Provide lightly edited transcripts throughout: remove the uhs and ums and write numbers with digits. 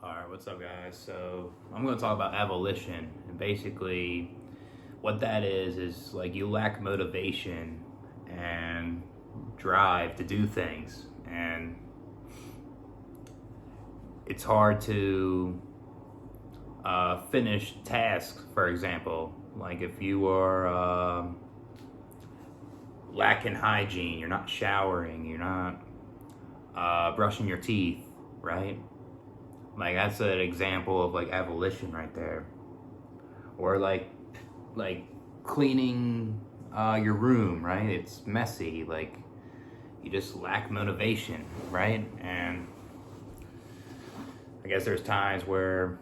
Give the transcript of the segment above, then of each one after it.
Alright, what's up, guys? So, I'm going to talk about avolition. And basically, what that is like you lack motivation and drive to do things. And it's hard to finish tasks, for example. Like if you are lacking hygiene, you're not showering, you're not brushing your teeth, right? Like that's an example of like abolition right there. Or like cleaning your room, right? It's messy. Like you just lack motivation, right? And I guess there's times where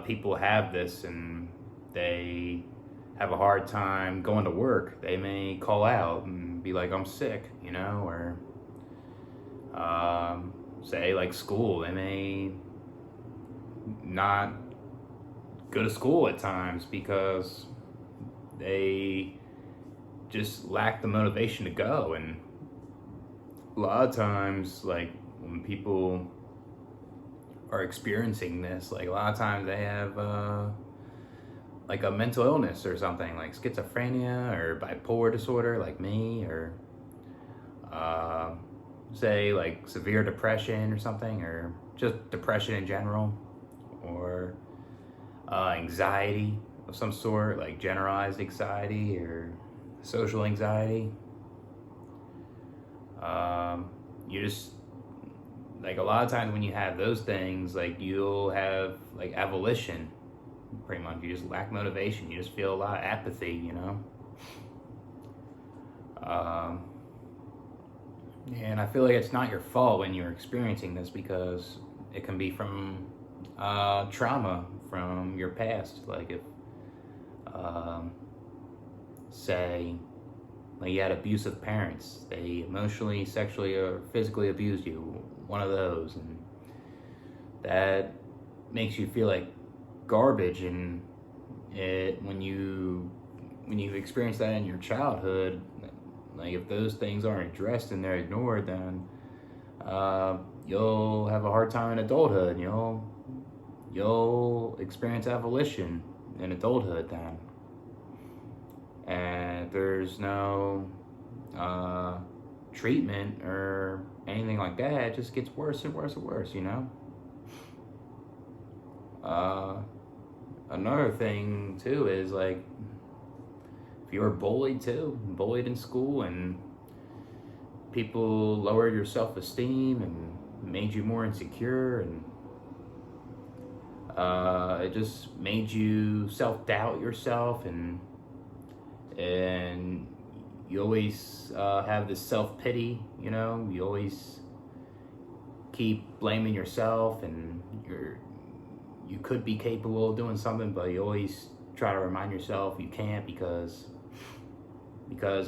people have this and they have a hard time going to work. They may call out and be like, "I'm sick," or say like school. They may not go to school at times because they just lack the motivation to go. And a lot of times, like when people are experiencing this, like a lot of times they have like a mental illness or something, like schizophrenia or bipolar disorder, like me, or say like severe depression or something, or just depression in general, or anxiety of some sort, like generalized anxiety or social anxiety. You just, like a lot of times when you have those things, like you'll have like avolition, pretty much. You just lack motivation. You just feel a lot of apathy, And I feel like it's not your fault when you're experiencing this, because it can be from trauma from your past. Like if, say, like you had abusive parents, they emotionally, sexually, or physically abused you, one of those, and that makes you feel like garbage. And when you experience that in your childhood, like if those things aren't addressed and they're ignored, then you'll have a hard time in adulthood. You'll experience abolition in adulthood then. And if there's no treatment or anything like that, it just gets worse and worse and worse, Another thing too is like if you were bullied in school, and people lowered your self-esteem and made you more insecure, and it just made you self-doubt yourself, and you always have this self-pity, you always keep blaming yourself, and you could be capable of doing something, but you always try to remind yourself you can't because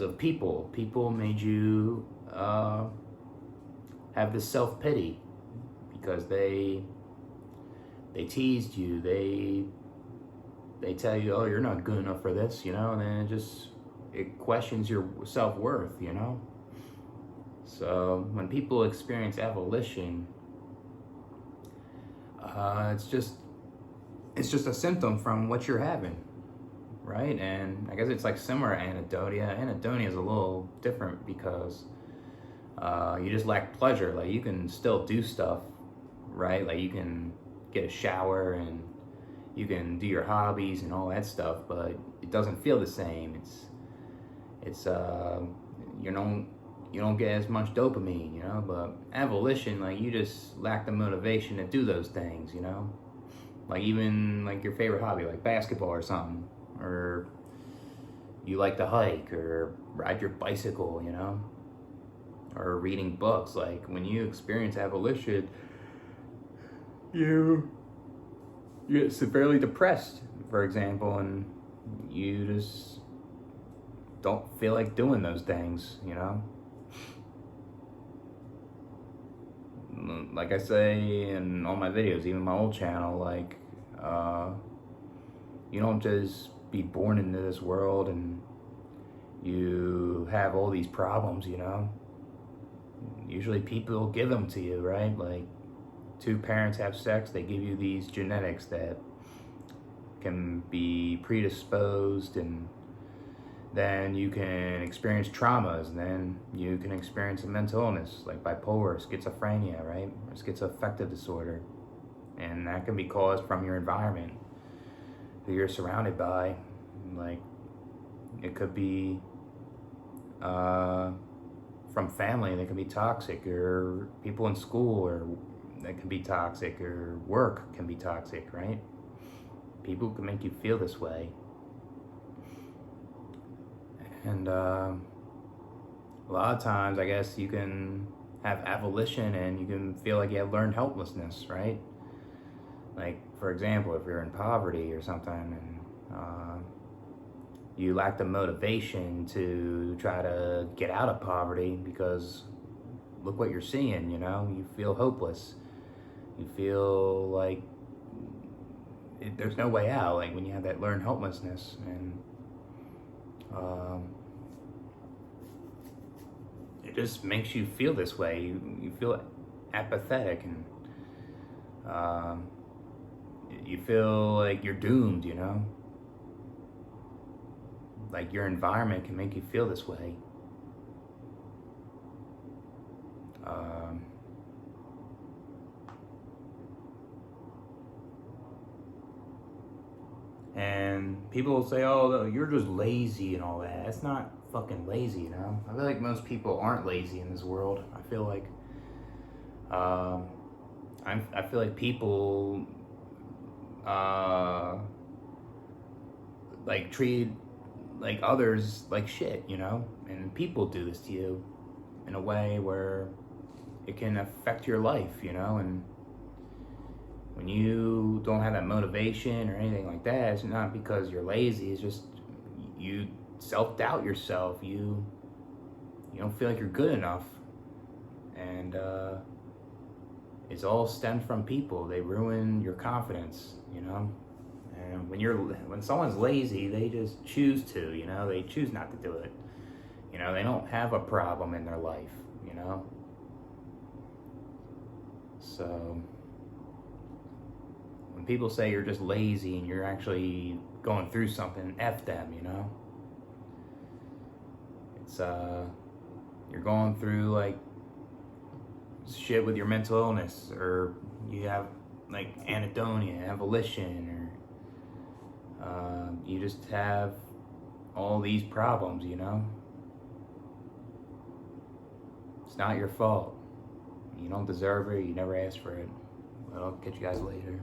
of people. People made you have this self-pity because they teased you. They tell you, "Oh, you're not good enough for this," and then it questions your self-worth, So when people experience abolition, it's just a symptom from what you're having, right? And I guess it's like similar to anhedonia. Anhedonia is a little different because you just lack pleasure. Like you can still do stuff, right? Like you can get a shower and you can do your hobbies and all that stuff, but it doesn't feel the same. It's you don't get as much dopamine, But abolition, like you just lack the motivation to do those things, Like even like your favorite hobby, like basketball or something, or you like to hike or ride your bicycle, or reading books. Like when you experience abolition, you get severely depressed, for example, and you just don't feel like doing those things, Like I say in all my videos, even my old channel, like you don't just be born into this world and you have all these problems, Usually people give them to you, right? Like two parents have sex, they give you these genetics that can be predisposed, and then you can experience traumas, and then you can experience a mental illness like bipolar, schizophrenia, right? Or schizoaffective disorder. And that can be caused from your environment, who you're surrounded by. Like, it could be from family that can be toxic, or people in school or that can be toxic, or work can be toxic, right? People can make you feel this way. And a lot of times, I guess, you can have avolition and you can feel like you have learned helplessness, right? Like, for example, if you're in poverty or something, and you lack the motivation to try to get out of poverty, because look what you're seeing, you feel hopeless. You feel like there's no way out, like when you have that learned helplessness. And it just makes you feel this way. You feel apathetic, and you feel like you're doomed, Like, your environment can make you feel this way. And people will say, oh, you're just lazy and all that. It's not fucking lazy, I feel like most people aren't lazy in this world. I feel like I feel like people like treat like others like shit, and people do this to you in a way where it can affect your life, and when you don't have that motivation or anything like that, it's not because you're lazy. It's just you self-doubt yourself. You don't feel like you're good enough, and it's all stemmed from people. They ruin your confidence, And when someone's lazy, they just choose to, they choose not to do it. They don't have a problem in their life, So when people say you're just lazy and you're actually going through something, F them, It's you're going through like shit with your mental illness, or you have like anhedonia, avolition, or you just have all these problems, It's not your fault. You don't deserve it. You never asked for it. Well, I'll catch you guys later.